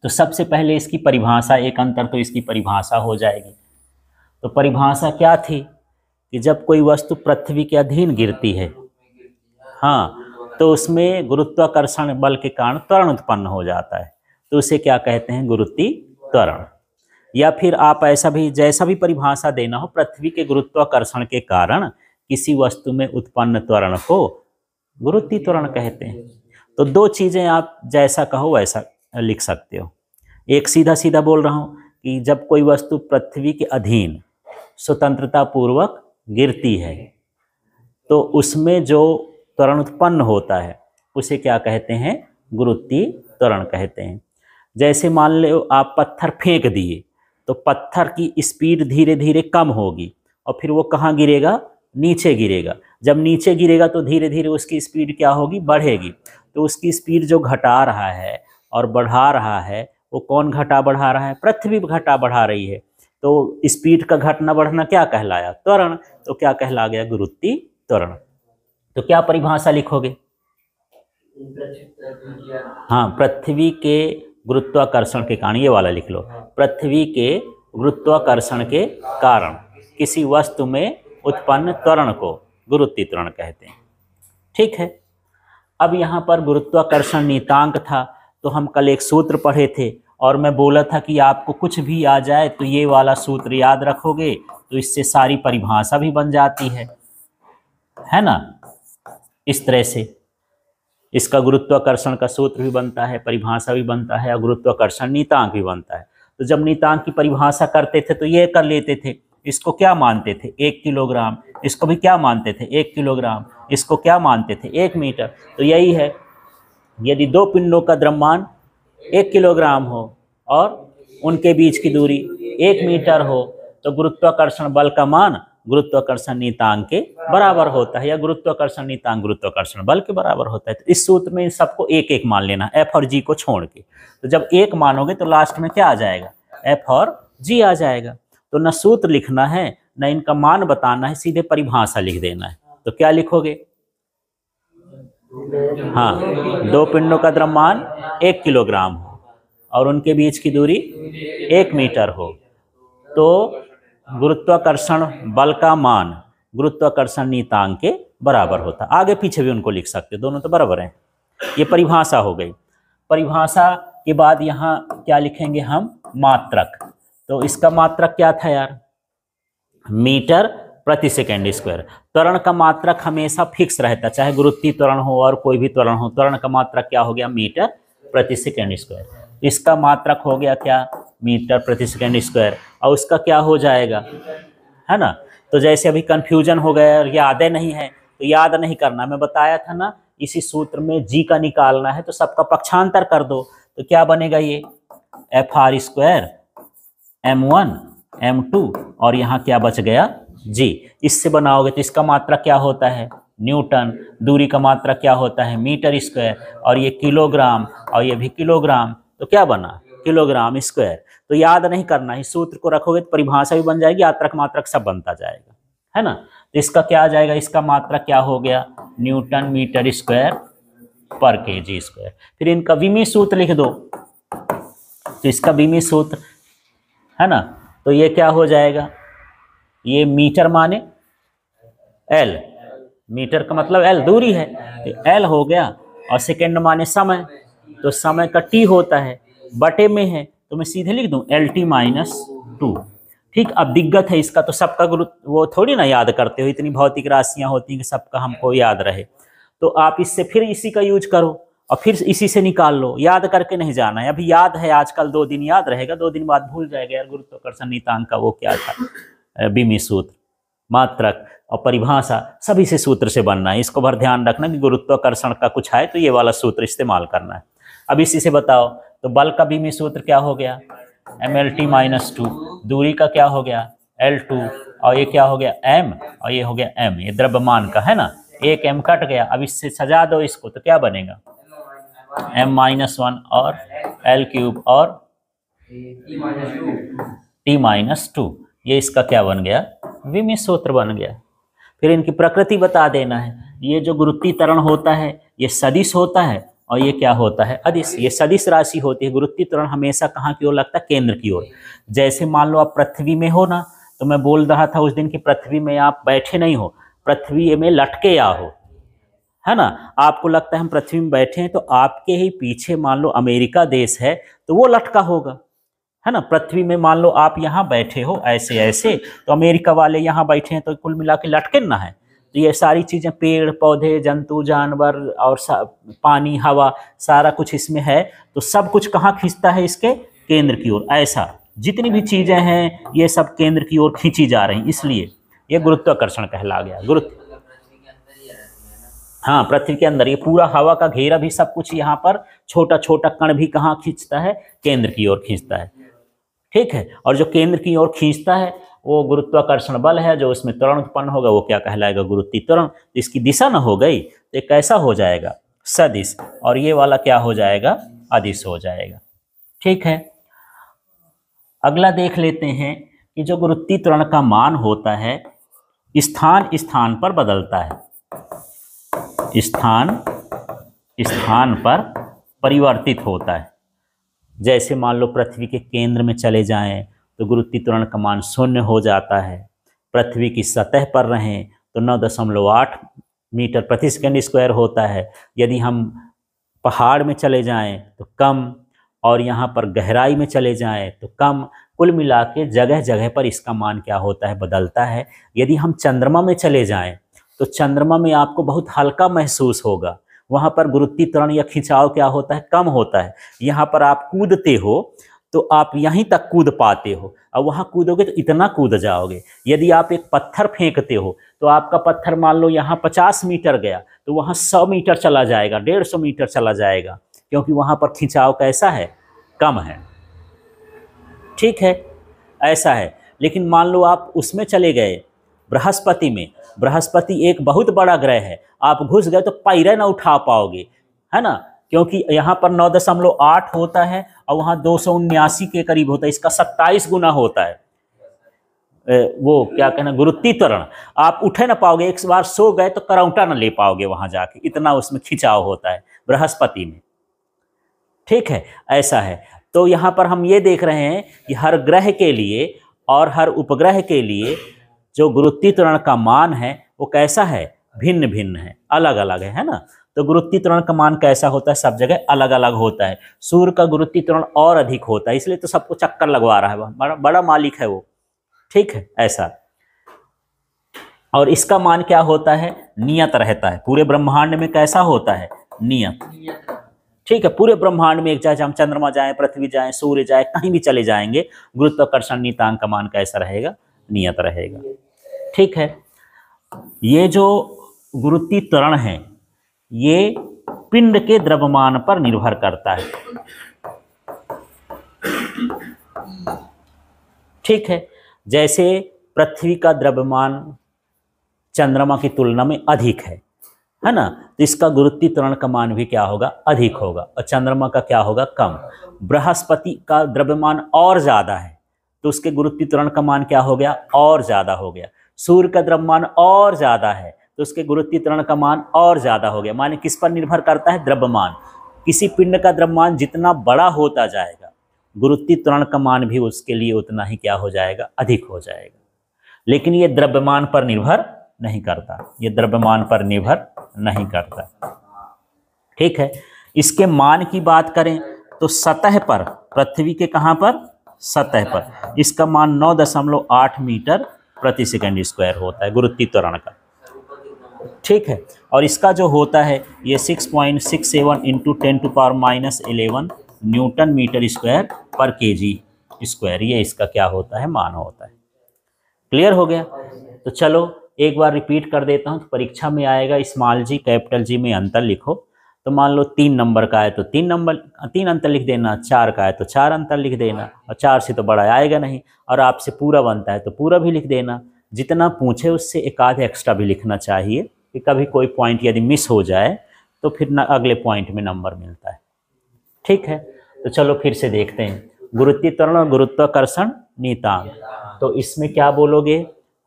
तो सबसे पहले इसकी परिभाषा, एक अंतर तो इसकी परिभाषा हो जाएगी। तो परिभाषा क्या थी कि जब कोई वस्तु पृथ्वी के अधीन गिरती है, हाँ, तो उसमें गुरुत्वाकर्षण बल के कारण त्वरण उत्पन्न हो जाता है, तो उसे क्या कहते हैं, गुरुत्वीय त्वरण। या फिर आप ऐसा भी, जैसा भी परिभाषा देना हो, पृथ्वी के गुरुत्वाकर्षण के कारण किसी वस्तु में उत्पन्न त्वरण को गुरुत्वीय त्वरण कहते हैं। तो दो चीजें आप जैसा कहो वैसा लिख सकते हो। एक सीधा सीधा बोल रहा हूं कि जब कोई वस्तु पृथ्वी के अधीन स्वतंत्रता पूर्वक गिरती है तो उसमें जो त्वरण उत्पन्न होता है उसे क्या कहते हैं, गुरुत्वीय त्वरण कहते हैं। जैसे मान लो आप पत्थर फेंक दिए तो पत्थर की स्पीड धीरे धीरे कम होगी और फिर वो कहाँ गिरेगा, नीचे गिरेगा। जब नीचे गिरेगा तो धीरे धीरे उसकी स्पीड क्या होगी, बढ़ेगी। तो उसकी स्पीड जो घटा रहा है और बढ़ा रहा है, वो कौन घटा बढ़ा रहा है, पृथ्वी घटा बढ़ा रही है। तो स्पीड का घटना बढ़ना क्या कहलाया, त्वरण। तो क्या कहला गया, गुरुत्वीय त्वरण। तो क्या परिभाषा लिखोगे, हाँ, पृथ्वी के गुरुत्वाकर्षण के कारण, ये वाला लिख लो, पृथ्वी के गुरुत्वाकर्षण के कारण किसी वस्तु में उत्पन्न त्वरण को गुरुत्वीय त्वरण कहते हैं। ठीक है। अब यहाँ पर गुरुत्वाकर्षण नियतांक था, तो हम कल एक सूत्र पढ़े थे और मैं बोला था कि आपको कुछ भी आ जाए तो ये वाला सूत्र याद रखोगे तो इससे सारी परिभाषा भी बन जाती है ना। इस तरह से इसका गुरुत्वाकर्षण का सूत्र भी बनता है, परिभाषा भी बनता है और गुरुत्वाकर्षण नियतांक भी बनता है। तो जब नियतांक की परिभाषा करते थे तो ये कर लेते थे, इसको क्या मानते थे, 1 किलोग्राम, इसको भी क्या मानते थे, 1 किलोग्राम, इसको क्या मानते थे, 1 मीटर। तो यही है, यदि दो पिंडों का द्रव्यमान 1 किलोग्राम हो और उनके बीच की दूरी 1 मीटर हो तो गुरुत्वाकर्षण बल का मान गुरुत्वाकर्षण नियतांक के बराबर होता है, या गुरुत्वाकर्षण नियतांक गुरुत्वाकर्षण बल के बराबर होता है। तो इस सूत्र में इन सबको एक एक मान लेना, एफ और जी को छोड़ के। तो जब एक मानोगे तो लास्ट में क्या आ जाएगा, एफ और जी आ जाएगा। तो न सूत्र लिखना है न इनका मान बताना है, सीधे परिभाषा लिख देना है। तो क्या लिखोगे, हाँ, दो पिंडों का द्रव्यमान 1 किलोग्राम हो और उनके बीच की दूरी 1 मीटर हो तो गुरुत्वाकर्षण बल का मान गुरुत्वाकर्षण नियतांक के बराबर होता। आगे पीछे भी उनको लिख सकते, दोनों तो बराबर हैं। ये परिभाषा हो गई। परिभाषा के बाद यहाँ क्या लिखेंगे हम, मात्रक। तो इसका मात्रक क्या था यार, मीटर प्रति सेकेंड स्क्वायर। त्वरण का मात्रक हमेशा फिक्स रहता, चाहे गुरुत्वीय त्वरण हो और कोई भी त्वरण हो, त्वरण का मात्रक क्या हो गया, मीटर प्रति सेकेंड स्क्वायर। इसका मात्रक हो गया क्या, मीटर प्रति सेकेंड स्क्वायर। और उसका क्या हो जाएगा, है ना। तो जैसे अभी कंफ्यूजन हो गया और यादें नहीं है तो याद नहीं करना, मैं बताया था ना, इसी सूत्र में जी का निकालना है तो सबका पक्षांतर कर दो। तो क्या बनेगा ये, F R square m1 m2 और यहाँ क्या बच गया, जी। इससे बनाओगे तो इसका मात्रक क्या होता है, न्यूटन। दूरी का मात्रक क्या होता है, मीटर स्क्वायर। और ये किलोग्राम और ये भी किलोग्राम, तो क्या बना, किलोग्राम स्क्वायर। तो याद नहीं करना, इस सूत्र को रखोगे तो परिभाषा भी बन जाएगी, आत्रक मात्रक सब बनता जाएगा, है ना। तो इसका क्या आ जाएगा, इसका मात्रक क्या हो गया, न्यूटन मीटर स्क्वायर पर केजी स्क्वायर। फिर इनका विमीय सूत्र लिख दो। तो इसका विमीय सूत्र है ना, तो ये क्या हो जाएगा, ये मीटर माने एल, मीटर का मतलब एल दूरी है, तो एल हो गया। और सेकेंड माने समय, तो समय का टी होता है, बटे में है तो मैं सीधे लिख दूं एल टी माइनस 2। ठीक। अब दिक्कत है इसका, तो सबका गुरुत्व वो थोड़ी ना याद करते हो, इतनी भौतिक राशियां होती हैं कि सबका हमको याद रहे। तो आप इससे फिर इसी का यूज करो और फिर इसी से निकाल लो, याद करके नहीं जाना है। अभी याद है आजकल, 2 दिन याद रहेगा, 2 दिन बाद भूल जाएगा यार गुरुत्वाकर्षण नियतांक का वो क्या था, विमीय सूत्र, मात्रक और परिभाषा सभी से सूत्र से बनना है। इसको भर ध्यान रखना कि गुरुत्वाकर्षण का कुछ है तो ये वाला सूत्र इस्तेमाल करना है। अब इसी से बताओ, तो बल का विमीय सूत्र क्या हो गया, mlt माइनस 2। दूरी का क्या हो गया, L2। और ये क्या हो गया, m, और ये हो गया m, ये द्रव्यमान का है ना, एक m कट गया। अब इससे सजा दो इसको तो क्या बनेगा, m-1 और L³ और t-2। ये इसका क्या बन गया, विमीय सूत्र बन गया। फिर इनकी प्रकृति बता देना है। ये जो गुरुत्वीय त्वरण होता है ये सदिश होता है और ये क्या होता है, अदिश। ये सदिश राशि होती है। गुरुत्वीय त्वरण हमेशा कहाँ की ओर लगता है, केंद्र की ओर। जैसे मान लो आप पृथ्वी में हो ना, तो मैं बोल रहा था उस दिन की पृथ्वी में आप बैठे नहीं हो, पृथ्वी में लटके या हो, है ना। आपको लगता है हम पृथ्वी में बैठे हैं, तो आपके ही पीछे मान लो अमेरिका देश है, तो वो लटका होगा, है ना। पृथ्वी में मान लो आप यहाँ बैठे हो ऐसे ऐसे, तो अमेरिका वाले यहाँ बैठे हैं, तो कुल मिला के लटके ना है। तो ये सारी चीजें, पेड़ पौधे, जंतु जानवर और पानी हवा, सारा कुछ इसमें है। तो सब कुछ कहाँ खींचता है, इसके केंद्र की ओर। ऐसा जितनी भी चीजें हैं ये सब केंद्र की ओर खींची जा रही, इसलिए ये गुरुत्वाकर्षण कहला गया। हाँ, पृथ्वी के अंदर ये पूरा हवा का घेरा भी, सब कुछ यहाँ पर छोटा छोटा कण भी कहाँ खींचता है, केंद्र की ओर खींचता है। ठीक है। और जो केंद्र की ओर खींचता है वो गुरुत्वाकर्षण बल है। जो उसमें त्वरण उत्पन्न होगा वो क्या कहलाएगा, गुरुत्वीय त्वरण। इसकी दिशा न हो गई तो ये कैसा हो जाएगा, सदिश। और ये वाला क्या हो जाएगा, अदिश हो जाएगा। ठीक है। अगला देख लेते हैं कि जो गुरुत्वीय त्वरण का मान होता है स्थान स्थान पर बदलता है, स्थान स्थान पर परिवर्तित होता है। जैसे मान लो पृथ्वी के केंद्र में चले जाएं तो गुरुत्वीय त्वरण का मान 0 हो जाता है। पृथ्वी की सतह पर रहें तो 9.8 मीटर प्रति सेकंड स्क्वायर होता है। यदि हम पहाड़ में चले जाएं तो कम, और यहाँ पर गहराई में चले जाएं तो कम। कुल मिला के जगह जगह पर इसका मान क्या होता है, बदलता है। यदि हम चंद्रमा में चले जाएं तो चंद्रमा में आपको बहुत हल्का महसूस होगा। वहाँ पर गुरुत्वीय त्वरण या खिंचाव क्या होता है, कम होता है। यहाँ पर आप कूदते हो तो आप यहीं तक कूद पाते हो, और वहाँ कूदोगे तो इतना कूद जाओगे। यदि आप एक पत्थर फेंकते हो तो आपका पत्थर मान लो यहाँ 50 मीटर गया तो वहाँ 100 मीटर चला जाएगा, 150 मीटर चला जाएगा, क्योंकि वहाँ पर खिंचाव कैसा है, कम है। ठीक है, ऐसा है। लेकिन मान लो आप उसमें चले गए बृहस्पति में, बृहस्पति एक बहुत बड़ा ग्रह है, आप घुस गए तो पैर ना उठा पाओगे, है ना, क्योंकि यहाँ पर 9.8 होता है और वहाँ 279 के करीब होता है। इसका 27 गुना होता है वो क्या कहना, गुरुत्वीय त्वरण। आप उठे ना पाओगे, एक बार सो गए तो करौटा ना ले पाओगे वहाँ जाके, इतना उसमें खिंचाव होता है बृहस्पति में। ठीक है, ऐसा है। तो यहाँ पर हम ये देख रहे हैं कि हर ग्रह के लिए और हर उपग्रह के लिए जो गुरुत्वीय त्वरण का मान है वो कैसा है, भिन्न भिन्न है, अलग अलग है ना। तो गुरुत्वीय त्वरण का मान कैसा होता है, सब जगह अलग अलग होता है। सूर्य का गुरुत्वीय त्वरण और अधिक होता है, इसलिए तो सबको चक्कर लगवा रहा है, बड़ा बड़ा मालिक है वो। ठीक है, ऐसा। और इसका मान क्या होता है, नियत रहता है। पूरे ब्रह्मांड में कैसा होता है, नियत। ठीक है, पूरे ब्रह्मांड में एक चाहे हम चंद्रमा जाएं, पृथ्वी जाएं, सूर्य जाए, कहीं भी चले जाएंगे, गुरुत्वाकर्षण नियतांक का मान कैसा रहेगा, नियत रहेगा। ठीक है। ये जो गुरुत्वीय त्वरण है ये पिंड के द्रव्यमान पर निर्भर करता है। ठीक है। जैसे पृथ्वी का द्रव्यमान चंद्रमा की तुलना में अधिक है ना, तो इसका गुरुत्वीय त्वरण का मान भी क्या होगा, अधिक होगा, और चंद्रमा का क्या होगा, कम। बृहस्पति का द्रव्यमान और ज्यादा है तो उसके गुरुत्वीय त्वरण का मान क्या हो गया, और ज्यादा हो गया। सूर्य का द्रव्यमान और ज्यादा है तो उसके गुरुत्वीय त्वरण का मान और ज्यादा हो गया। माने किस पर निर्भर करता है, द्रव्यमान। किसी पिंड का द्रव्यमान जितना बड़ा होता जाएगा गुरुत्वीय त्वरण का मान भी उसके लिए उतना ही क्या हो जाएगा, अधिक हो जाएगा। लेकिन ये द्रव्यमान पर निर्भर नहीं करता, ये द्रव्यमान पर निर्भर नहीं करता। ठीक है। इसके मान की बात करें तो सतह पर, पृथ्वी के कहाँ पर, सतह पर, इसका मान 9.8 मीटर प्रति सेकंड स्क्वायर होता है गुरुत्वीय त्वरण का। ठीक है। और इसका जो होता है ये 6.67 इंटू 10⁻⁻11 न्यूटन मीटर स्क्वायर पर केजी स्क्वायर, ये इसका क्या होता है, मान होता है। क्लियर हो गया। तो चलो एक बार रिपीट कर देता हूँ, तो परीक्षा में आएगा स्मॉल जी कैपिटल जी में अंतर लिखो। तो मान लो 3 नंबर का है तो 3 अंतर लिख देना, 4 का है तो 4 अंतर लिख देना, और 4 से तो बड़ा आएगा नहीं, और आपसे पूरा बनता है तो पूरा भी लिख देना। जितना पूछे उससे एक आध एक्स्ट्रा भी लिखना चाहिए कि कभी कोई पॉइंट यदि मिस हो जाए तो फिर ना अगले पॉइंट में नंबर मिलता है। ठीक है। तो चलो फिर से देखते हैं, गुरुत्वीय त्वरण और गुरुत्वाकर्षण नियतांक। तो इसमें क्या बोलोगे,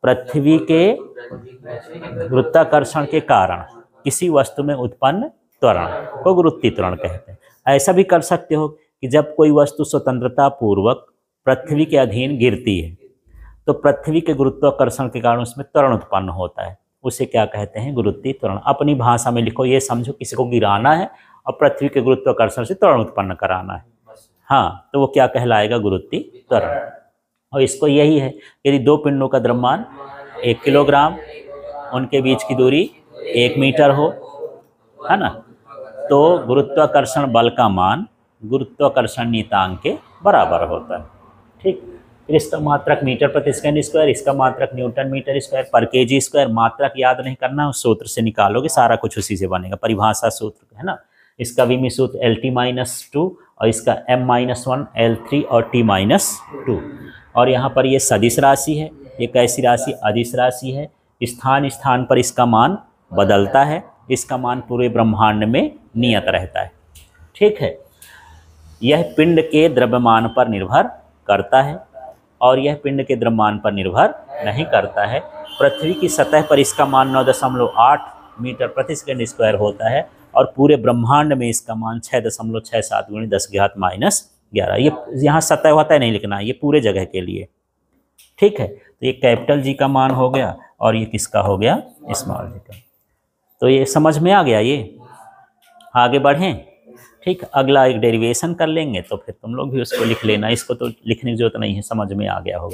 पृथ्वी के गुरुत्वाकर्षण के कारण किसी वस्तु में उत्पन्न त्वरण को गुरुत्वीय त्वरण कहते हैं। ऐसा भी कर सकते हो कि जब कोई वस्तु स्वतंत्रता पूर्वक पृथ्वी के अधीन गिरती है तो पृथ्वी के गुरुत्वाकर्षण के कारण उसमें त्वरण उत्पन्न होता है, उसे क्या कहते हैं? गुरुत्वीय त्वरण। अपनी भाषा में लिखो, ये समझो किसी को गिराना है और पृथ्वी के गुरुत्वाकर्षण से त्वरण उत्पन्न कराना है, हाँ, तो वो क्या कहलाएगा? गुरुत्वीय त्वरण। और इसको यही है, यदि दो पिंडों का द्रव्यमान 1 किलोग्राम, उनके बीच की दूरी 1 मीटर हो, है ना, तो गुरुत्वाकर्षण बल का मान गुरुत्वाकर्षण नियतांक के बराबर होता है। ठीक, फिर इसका मात्रक मीटर प्रति सेकंड स्क्वायर, इसका मात्रक न्यूटन मीटर स्क्वायर पर केजी स्क्वायर। मात्रक याद नहीं करना, उस सूत्र से निकालोगे, सारा कुछ उसी से बनेगा, परिभाषा सूत्र है ना। इसका विमी सूत्र LT-2 और इसका M-1 L3 और T-2। और यहाँ पर ये सदिश राशि है, ये कैसी राशि? अदिश राशि है। स्थान स्थान पर इसका मान बदलता है, इसका मान पूरे ब्रह्मांड में नियत रहता है। ठीक है, यह पिंड के द्रव्यमान पर निर्भर करता है और यह पिंड के द्रव्यमान पर निर्भर नहीं करता है। पृथ्वी की सतह पर इसका मान 9.8 मीटर प्रति सेकंड स्क्वायर होता है और पूरे ब्रह्मांड में इसका मान 6.67 × 10⁻⁻11। ये यहाँ सतह होता है नहीं लिखना, ये पूरे जगह के लिए। ठीक है, तो ये कैपिटल जी का मान हो गया और ये किसका हो गया? स्मॉल जी का। तो ये समझ में आ गया, ये आगे बढ़ें। ठीक, अगला एक डेरिवेशन कर लेंगे तो फिर तुम लोग भी उसको लिख लेना, इसको तो लिखने की जरूरत नहीं है, समझ में आ गया होगा।